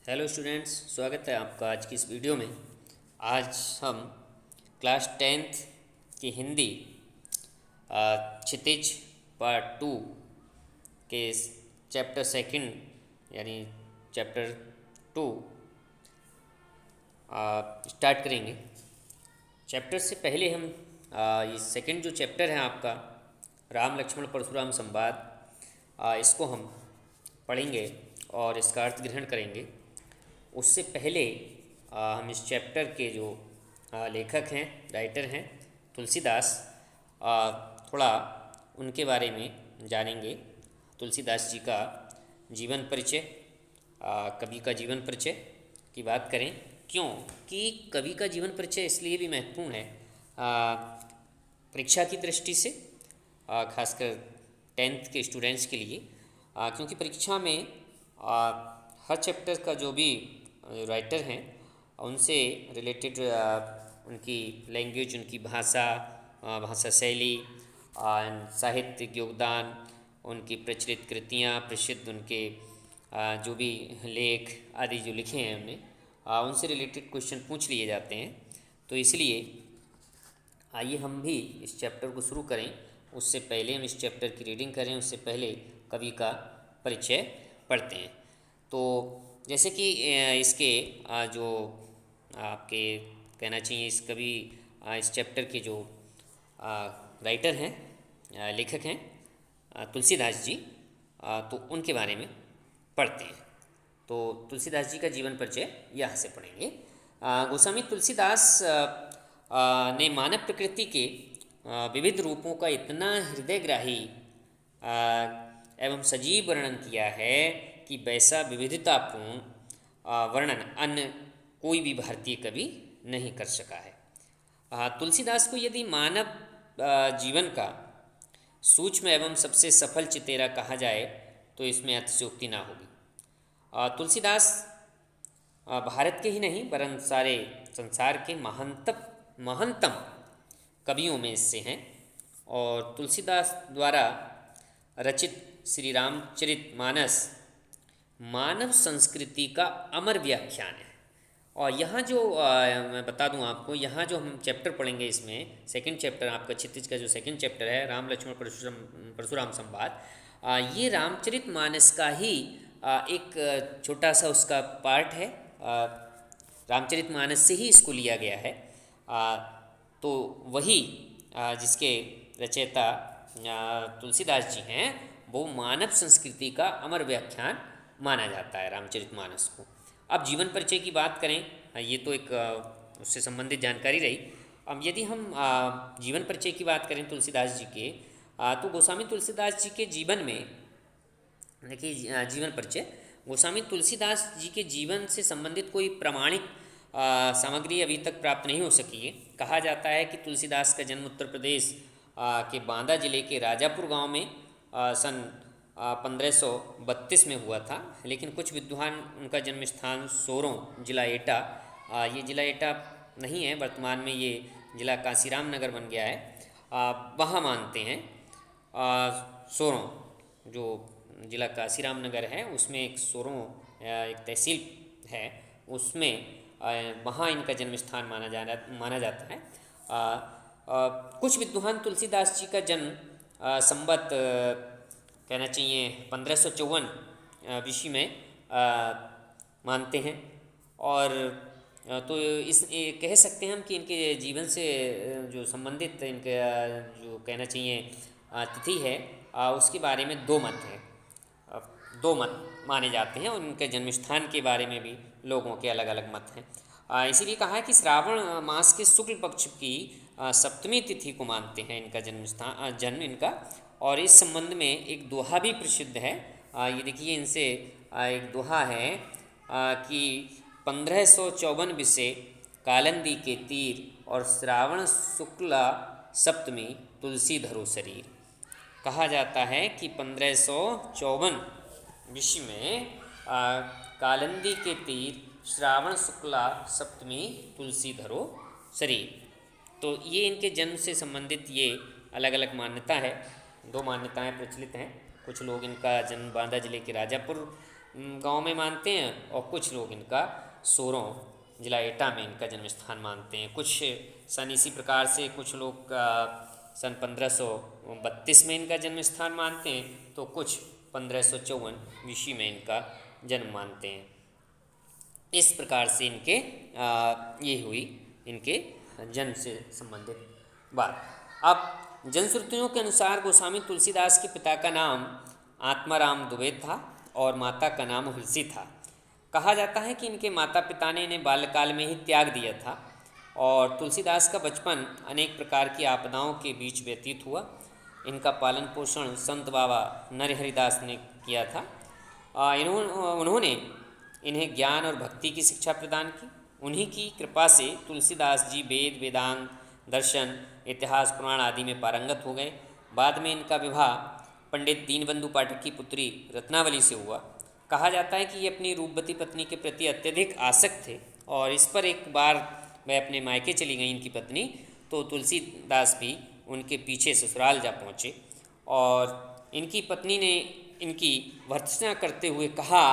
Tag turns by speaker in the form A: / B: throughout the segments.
A: Hello students, स्वागत है आपका आज की इस वीडियो में। आज हम क्लास टेंथ की हिंदी क्षितिज पार्ट 2 के चैप्टर सेकंड यानी चैप्टर 2 स्टार्ट करेंगे। चैप्टर से पहले हम ये सेकंड जो चैप्टर है आपका राम लक्ष्मण परशुराम संवाद, इसको हम पढ़ेंगे और इसका अर्थ ग्रहण करेंगे। उससे पहले हम इस चैप्टर के जो लेखक हैं, राइटर हैं तुलसीदास, थोड़ा उनके बारे में जानेंगे। तुलसीदास जी का जीवन परिचय, कवि का जीवन परिचय की बात करें। क्यों कि कवि का जीवन परिचय इसलिए भी महत्वपूर्ण है परीक्षा की दृष्टि से, खासकर टेंथ के स्टूडेंट्स के लिए, क्योंकि परीक्षा में हर चैप्टर का जो भी राइटर हैं उनसे रिलेटेड उनकी लैंग्वेज, उनकी भाषा, भाषा शैली, साहित्यिक योगदान, उनकी प्रचलित कृतियाँ, प्रसिद्ध उनके जो भी लेख आदि जो लिखे हैं हमने, उनसे रिलेटेड क्वेश्चन पूछ लिए जाते हैं। तो इसलिए आइए हम भी इस चैप्टर को शुरू करें। उससे पहले हम इस चैप्टर की रीडिंग करें, उससे पहले कवि का परिचय पढ़ते हैं। तो जैसे कि इसके जो आपके कहना चाहिए, इस कवि इस चैप्टर के जो राइटर हैं, लेखक हैं तुलसीदास जी, तो उनके बारे में पढ़ते हैं। तो तुलसीदास जी का जीवन परिचय यहाँ से पढ़ेंगे। गोस्वामी तुलसीदास ने मानव प्रकृति के विविध रूपों का इतना हृदयग्राही एवं सजीव वर्णन किया है कि वैसा विविधतापूर्ण वर्णन अन्य कोई भी भारतीय कवि नहीं कर सका है। तुलसीदास को यदि मानव जीवन का सूक्ष्म एवं सबसे सफल चितेरा कहा जाए तो इसमें अतिशयोक्ति ना होगी। तुलसीदास भारत के ही नहीं वरन सारे संसार के महंतम कवियों में से हैं। और तुलसीदास द्वारा रचित श्री रामचरित मानस मानव संस्कृति का अमर व्याख्यान है। और यहाँ जो मैं बता दूँ आपको, यहाँ जो हम चैप्टर पढ़ेंगे, इसमें सेकंड चैप्टर आपका क्षितिज का जो सेकंड चैप्टर है राम लक्ष्मण परशुराम संवाद, ये रामचरित मानस का ही एक छोटा सा उसका पार्ट है। रामचरित मानस से ही इसको लिया गया है। तो वही जिसके रचयिता तुलसीदास जी हैं, वो मानव संस्कृति का अमर व्याख्यान माना जाता है रामचरित मानस को। अब जीवन परिचय की बात करें, ये तो एक उससे संबंधित जानकारी रही। अब यदि हम जीवन परिचय की बात करें तुलसीदास जी के, तो गोस्वामी तुलसीदास जी के जीवन में देखिए, जीवन परिचय गोस्वामी तुलसीदास जी के जीवन से संबंधित कोई प्रमाणिक सामग्री अभी तक प्राप्त नहीं हो सकी है। कहा जाता है कि तुलसीदास का जन्म उत्तर प्रदेश के बांदा जिले के राजापुर गांव में सन 1532 में हुआ था। लेकिन कुछ विद्वान उनका जन्म स्थान सोरों, जिला एटा, ये जिला एटा नहीं है, वर्तमान में ये जिला कांसीराम नगर बन गया है, वहाँ मानते हैं। सोरों जो जिला कांसीराम नगर है, उसमें एक सोरों एक तहसील है, उसमें वहाँ इनका जन्म स्थान माना जाता है। कुछ विद्वान तुलसीदास जी का जन्म संवत कहना चाहिए 1554 विषय में मानते हैं। और तो ये कह सकते हैं हम कि इनके जीवन से जो संबंधित इनके जो कहना चाहिए तिथि है, उसके बारे में दो मत हैं, दो मत माने जाते हैं। और इनके जन्म स्थान के बारे में भी लोगों के अलग अलग मत हैं। इसीलिए कहा है कि श्रावण मास के शुक्ल पक्ष की सप्तमी तिथि को मानते हैं इनका जन्म इनका। और इस संबंध में एक दोहा भी प्रसिद्ध है। ये देखिए, इनसे एक दोहा है कि 1554 विषय कालंदी के तीर और श्रावण शुक्ला सप्तमी तुलसी धरो शरीर। कहा जाता है कि 1554 विषय में कालंदी के तीर, श्रावण शुक्ला सप्तमी तुलसी धरो शरीर। तो ये इनके जन्म से संबंधित ये अलग अलग मान्यता है, दो मान्यताएं प्रचलित हैं। कुछ लोग इनका जन्म बांदा जिले के राजापुर गांव में मानते हैं और कुछ लोग इनका सोरों जिला एटा में इनका जन्म स्थान मानते हैं। कुछ सन इसी प्रकार से कुछ लोग सन 1532 में इनका जन्म स्थान मानते हैं, तो कुछ 1554 ईस्वी में इनका जन्म मानते हैं। इस प्रकार से इनके ये हुई इनके जन्म से संबंधित बात। अब जनश्रुतियों के अनुसार गोस्वामी तुलसीदास के पिता का नाम आत्माराम दुबे था और माता का नाम हुलसी था। कहा जाता है कि इनके माता पिता ने इन्हें बाल्यकाल में ही त्याग दिया था और तुलसीदास का बचपन अनेक प्रकार की आपदाओं के बीच व्यतीत हुआ। इनका पालन पोषण संत बाबा नरहरिदास ने किया था। उन्होंने इन्हें ज्ञान और भक्ति की शिक्षा प्रदान की। उन्हीं की कृपा से तुलसीदास जी वेद, वेदांत, दर्शन, इतिहास, पुराण आदि में पारंगत हो गए। बाद में इनका विवाह पंडित दीनबंधु पाठक की पुत्री रत्नावली से हुआ। कहा जाता है कि ये अपनी रूपवती पत्नी के प्रति अत्यधिक आसक्त थे और इस पर एक बार वह अपने मायके चली गई इनकी पत्नी, तो तुलसीदास भी उनके पीछे ससुराल जा पहुँचे और इनकी पत्नी ने इनकी भर्त्सना करते हुए कहा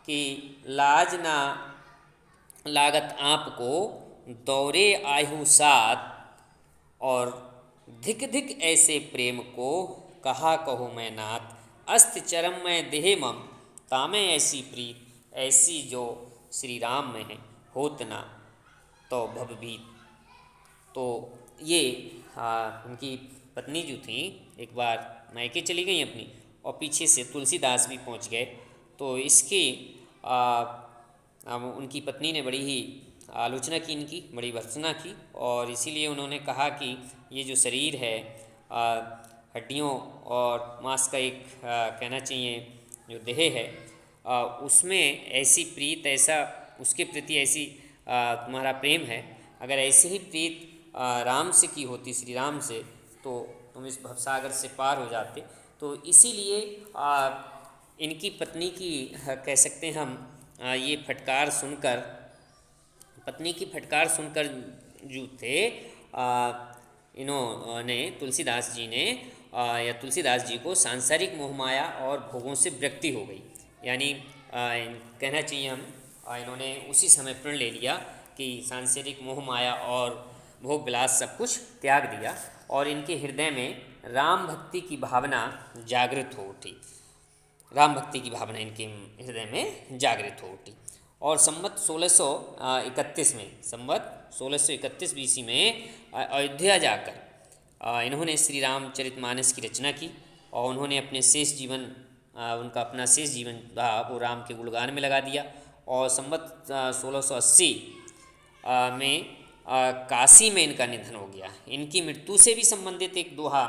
A: कि लाज ना लागत आपको दौरे आयु साथ और धिक धिक ऐसे प्रेम को कहा कहो मैं नाथ, अस्त चरम में देह मम तामे ऐसी प्रीत ऐसी जो श्री राम में है होत ना तो भवभीत। तो ये उनकी पत्नी जो थी एक बार मायके चली गई अपनी और पीछे से तुलसीदास भी पहुंच गए। तो इसकी उनकी पत्नी ने बड़ी ही आलोचना की, इनकी बड़ी भर्त्सना की और इसीलिए उन्होंने कहा कि ये जो शरीर है हड्डियों और मांस का एक कहना चाहिए जो देह है उसमें ऐसी प्रीत, ऐसा उसके प्रति ऐसी तुम्हारा प्रेम है, अगर ऐसी ही प्रीत राम से की होती, श्री राम से, तो तुम इस भवसागर से पार हो जाते। तो इसीलिए इनकी पत्नी की कह सकते हैं हम ये फटकार सुनकर, पत्नी की फटकार सुनकर जो थे इन्होंने तुलसीदास जी ने या तुलसीदास जी को सांसारिक मोहमाया और भोगों से विरक्ति हो गई। यानी कहना चाहिए हम इन्होंने उसी समय प्रण ले लिया कि सांसारिक मोहमाया और भोग विलास सब कुछ त्याग दिया और इनके हृदय में राम भक्ति की भावना जागृत हो उठी। राम भक्ति की भावना इनके हृदय में जागृत हो उठी और संवत 1631 में, संवत 1631 बीसी में अयोध्या जाकर इन्होंने श्री रामचरितमानस की रचना की और उन्होंने अपने शेष जीवन उनका अपना शेष जीवन था वो राम के गुणगान में लगा दिया। और संवत 1680 में काशी में इनका निधन हो गया। इनकी मृत्यु से भी संबंधित एक दोहा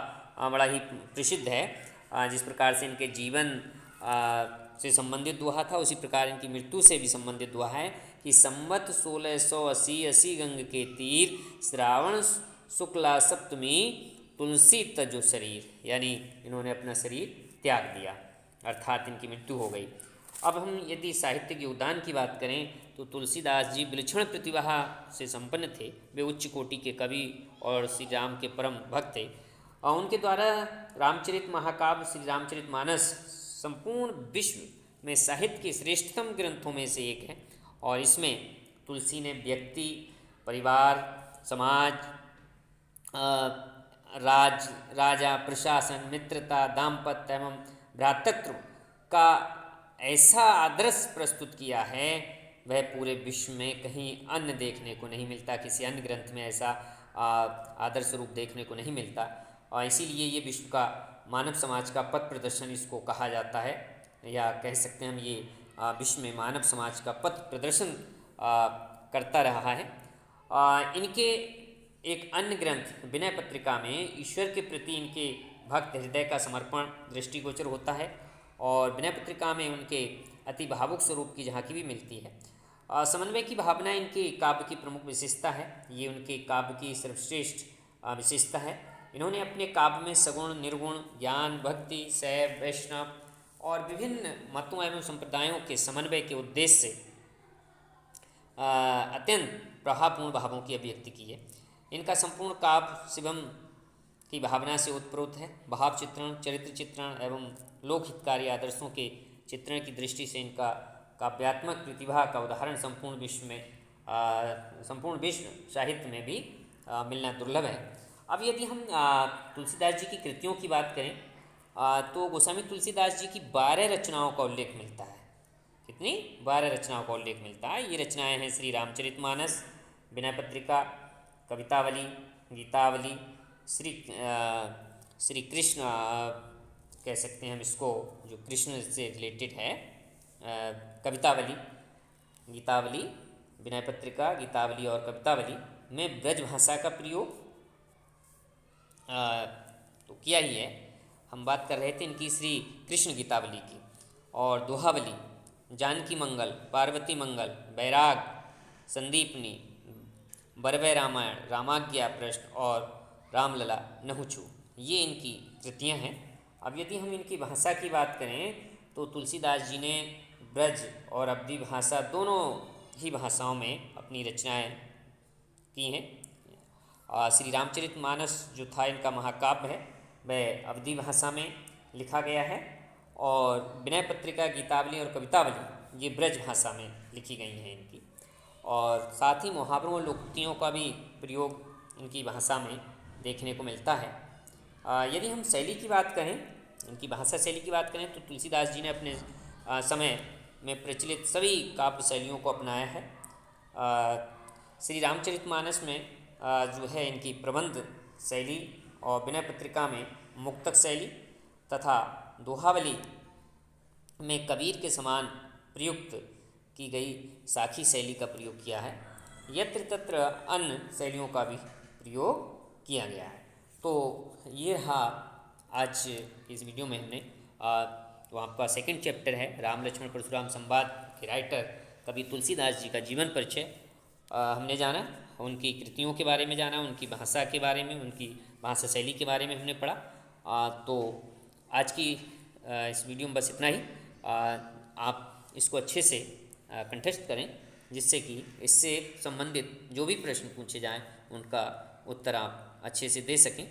A: बड़ा ही प्रसिद्ध है। जिस प्रकार से इनके जीवन से संबंधित दोहा था उसी प्रकार इनकी मृत्यु से भी संबंधित दोहा है कि संवत 1680 गंग के तीर श्रावण शुक्ला सप्तमी तुलसी तजो शरीर, यानी इन्होंने अपना शरीर त्याग दिया अर्थात इनकी मृत्यु हो गई। अब हम यदि साहित्यिक योगदान की बात करें तो तुलसीदास जी विलक्षण प्रतिभा से संपन्न थे। वे उच्च कोटि के कवि और श्री राम के परम भक्त थे और उनके द्वारा रामचरित महाकाव्य श्री रामचरितमानस संपूर्ण विश्व में साहित्य के श्रेष्ठतम ग्रंथों में से एक है और इसमें तुलसी ने व्यक्ति, परिवार, समाज, राजा, प्रशासन, मित्रता, दाम्पत्य एवं भ्रातृत्व का ऐसा आदर्श प्रस्तुत किया है वह पूरे विश्व में कहीं अन्य देखने को नहीं मिलता, किसी अन्य ग्रंथ में ऐसा आदर्श रूप देखने को नहीं मिलता और इसीलिए ये विश्व का मानव समाज का पथ प्रदर्शन इसको कहा जाता है या कह सकते हैं हम ये विश्व में मानव समाज का पथ प्रदर्शन करता रहा है। इनके एक अन्य ग्रंथ विनय पत्रिका में ईश्वर के प्रति इनके भक्त हृदय का समर्पण दृष्टिगोचर होता है और विनय पत्रिका में उनके अति भावुक स्वरूप की झांकी भी मिलती है। समन्वय की भावना इनके काव्य की प्रमुख विशेषता है। ये उनके काव्य की सर्वश्रेष्ठ विशेषता है। इन्होंने अपने काव्य में सगुण, निर्गुण, ज्ञान, भक्ति, शैव, वैष्णव और विभिन्न मतों एवं संप्रदायों के समन्वय के उद्देश्य से अत्यंत प्रभावपूर्ण भावों की अभिव्यक्ति की है। इनका संपूर्ण काव्य शिवम की भावना से उत्प्रोत है। भाव चित्रण, चरित्र चित्रण एवं लोक हितकारी आदर्शों के चित्रण की दृष्टि से इनका काव्यात्मक प्रतिभा का उदाहरण संपूर्ण विश्व साहित्य में भी मिलना दुर्लभ है। अब यदि हम तुलसीदास जी की कृतियों की बात करें तो गोस्वामी तुलसीदास जी की 12 रचनाओं का उल्लेख मिलता है। कितनी? 12 रचनाओं का उल्लेख मिलता है। ये रचनाएं हैं श्री रामचरितमानस, विनय पत्रिका, कवितावली, गीतावली, श्री कृष्ण कह सकते हैं हम इसको, जो कृष्ण से रिलेटेड है, कवितावली, गीतावली, विनय पत्रिका, गीतावली और कवितावली में ब्रज भाषा का प्रयोग तो किया ही है। हम बात कर रहे थे इनकी श्री कृष्ण गीतावली की। और दोहावली, जानकी मंगल, पार्वती मंगल, बैराग, संदीपनी, बरवै रामायण, रामाज्ञा प्रश्न और रामलला नहुचु, ये इनकी कृतियाँ हैं। अब यदि हम इनकी भाषा की बात करें तो तुलसीदास जी ने ब्रज और अवधी भाषा दोनों ही भाषाओं में अपनी रचनाएं की हैं। श्री रामचरितमानस जो था इनका महाकाव्य है, वह अवधी भाषा में लिखा गया है और विनय पत्रिका, गीतावली और कवितावली ये ब्रज भाषा में लिखी गई हैं इनकी। और साथ ही मुहावरों और लोकोक्तियों का भी प्रयोग इनकी भाषा में देखने को मिलता है। यदि हम शैली की बात करें, इनकी भाषा शैली की बात करें, तो तुलसीदास जी ने अपने समय में प्रचलित सभी काव्य शैलियों को अपनाया है। श्री रामचरितमानस में जो है इनकी प्रबंध शैली और विनय पत्रिका में मुक्तक शैली तथा दोहावली में कबीर के समान प्रयुक्त की गई साखी शैली का प्रयोग किया है। यत्र तत्र अन्य शैलियों का भी प्रयोग किया गया है। तो ये रहा आज की इस वीडियो में हमने तो आपका सेकंड चैप्टर है राम लक्ष्मण परशुराम संवाद के राइटर कवि तुलसीदास जी का जीवन परिचय हमने जाना, उनकी कृतियों के बारे में जाना, उनकी भाषा के बारे में, उनकी भाषा शैली के बारे में हमने पढ़ा। तो आज की इस वीडियो में बस इतना ही। आप इसको अच्छे से कंठस्थ करें जिससे कि इससे संबंधित जो भी प्रश्न पूछे जाएं उनका उत्तर आप अच्छे से दे सकें।